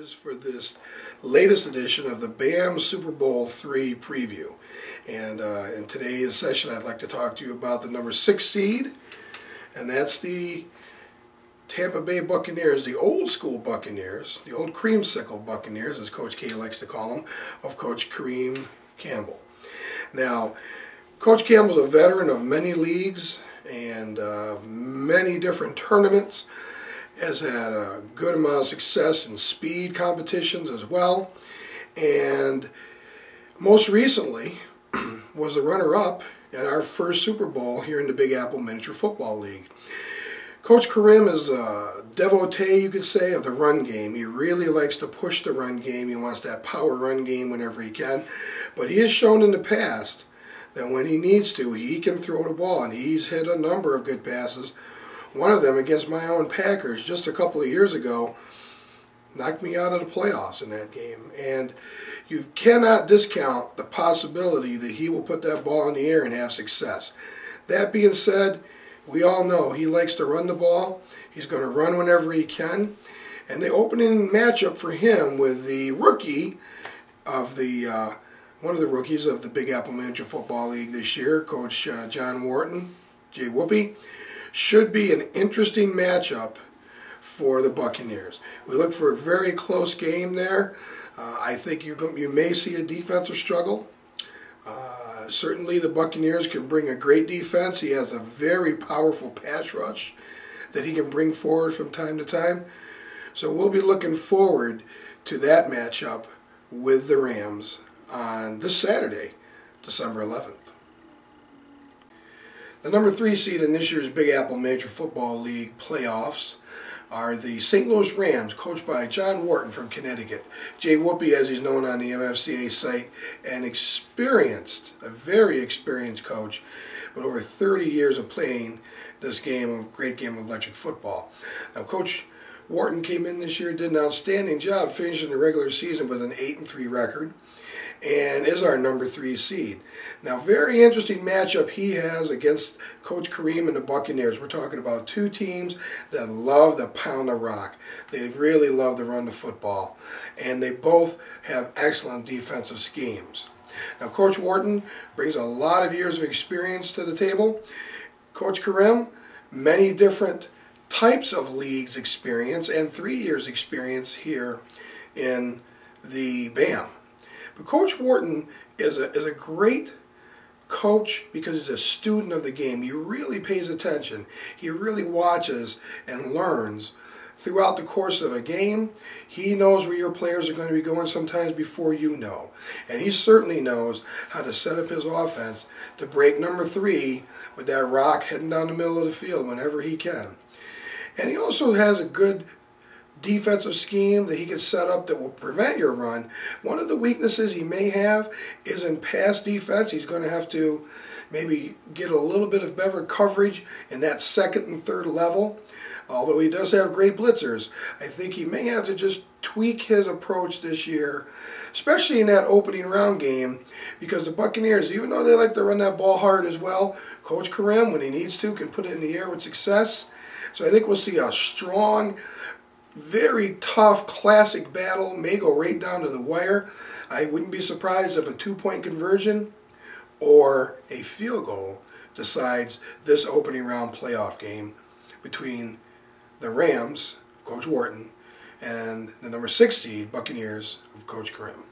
coaches, for this latest edition of the BAM Super Bowl III preview. And in today's session, I'd like to talk to you about the number 6 seed, and that's the Tampa Bay Buccaneers, the old school Buccaneers, the old creamsicle Buccaneers, as Coach K likes to call them, of Coach Kareem Campbell. Now, Coach Campbell's a veteran of many leagues and many different tournaments, has had a good amount of success in speed competitions as well, and most recently was the runner-up in our first Super Bowl here in the Big Apple Miniature Football League. Coach Kareem is a devotee, you could say, of the run game. He really likes to push the run game. He wants that power run game whenever he can. But he has shown in the past that when he needs to, he can throw the ball, and he's hit a number of good passes. One of them against my own Packers just a couple of years ago knocked me out of the playoffs in that game. And you cannot discount the possibility that he will put that ball in the air and have success. That being said, we all know he likes to run the ball. He's going to run whenever he can. And the opening matchup for him with the rookie of the one of the rookies of the Big Apple Miniature Football League this year, Coach John Wharton, Jay Whoopi, should be an interesting matchup for the Buccaneers. We look for a very close game there. I think you may see a defensive struggle. Certainly the Buccaneers can bring a great defense. He has a very powerful pass rush that he can bring forward from time to time. So we'll be looking forward to that matchup with the Rams on this Saturday, December 11th. The number 3 seed in this year's Big Apple Miniature Football League playoffs are the St. Louis Rams, coached by John Wharton from Connecticut. Jay Whoopi, as he's known on the MFCA site, an experienced, a very experienced coach with over 30 years of playing this game, great game of electric football. Now, Coach Wharton came in this year, did an outstanding job finishing the regular season with an 8-3 record, and is our number 3 seed. Now, very interesting matchup he has against Coach Kareem and the Buccaneers. We're talking about two teams that love to pound the rock. They really love to run the football, and they both have excellent defensive schemes. Now, Coach Wharton brings a lot of years of experience to the table. Coach Kareem, many different types of leagues experience and 3 years experience here in the BAM. But Coach Wharton is a great coach because he's a student of the game. He really pays attention. He really watches and learns throughout the course of a game. He knows where your players are going to be going sometimes before you know. And he certainly knows how to set up his offense to break number 3 with that rock heading down the middle of the field whenever he can. And he also has a good defensive scheme that he can set up that will prevent your run. One of the weaknesses he may have is in pass defense. He's going to have to maybe get a little bit of better coverage in that second and third level. Although he does have great blitzers, I think he may have to just tweak his approach this year, especially in that opening round game, because the Buccaneers, even though they like to run that ball hard as well, Coach Kareem, when he needs to, can put it in the air with success. So I think we'll see a strong, very tough, classic battle, may go right down to the wire. I wouldn't be surprised if a 2-point conversion or a field goal decides this opening round playoff game between the Rams, Coach Wharton, and the number 6 seed Buccaneers of Coach Kareem.